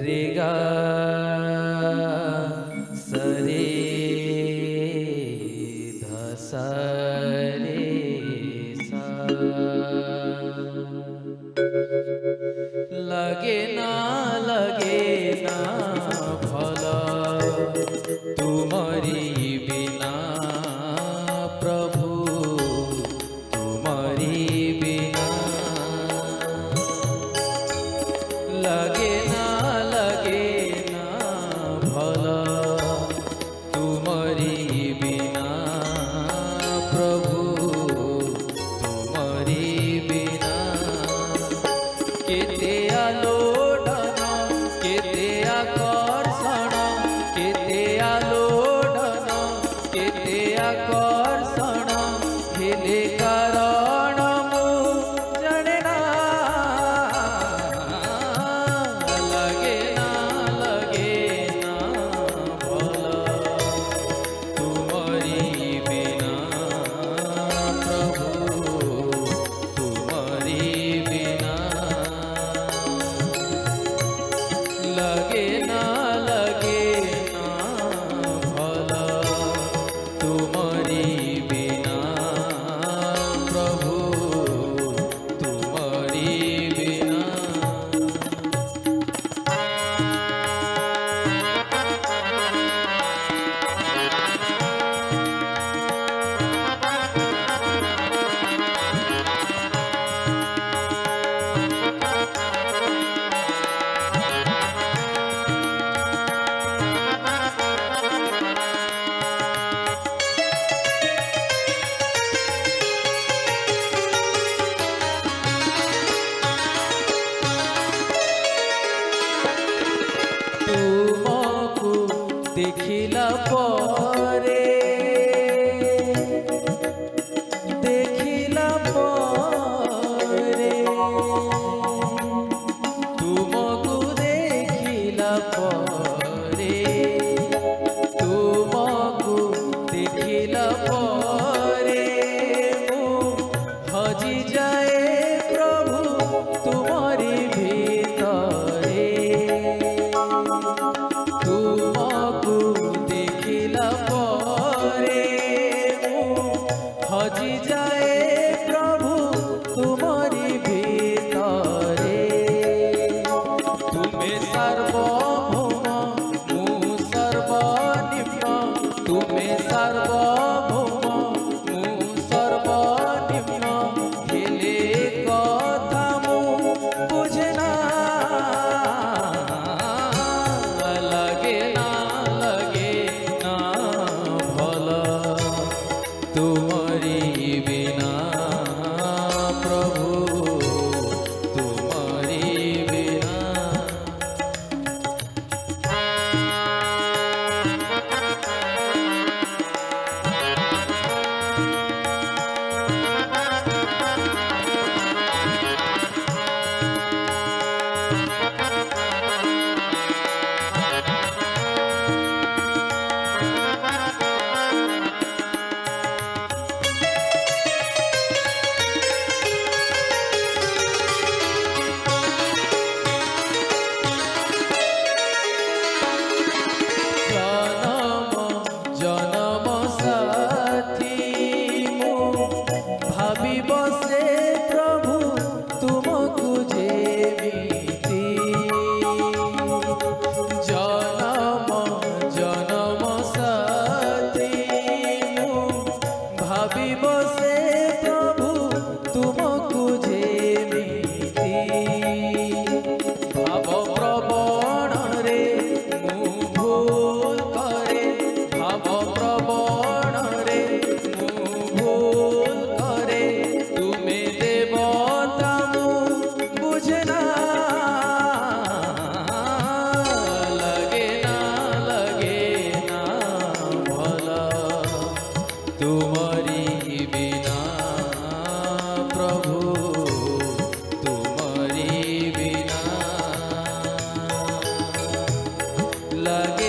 रेगा सरे धसा रे सा लगे ना भला तुमरी बिना प्रभु तुमरी बिना लगे ना भला तुमरी बिना प्रभु तुमरी बिना केते आलोडन केते आकर्षण केते आलोडन केते आकर्षण हेले कारण मु जाने ना लगे ना भला तुमरी बिना प्रभु तुमरी बिना लगे ना भला तुमरी बिना प्रभु तुमरी बिना। तुमको देखिला परे तुमको देखिला परे तुमको देखिला परे मु हजी जाए प्रभु तुमरी भीतरे तुमको देखिला লাগে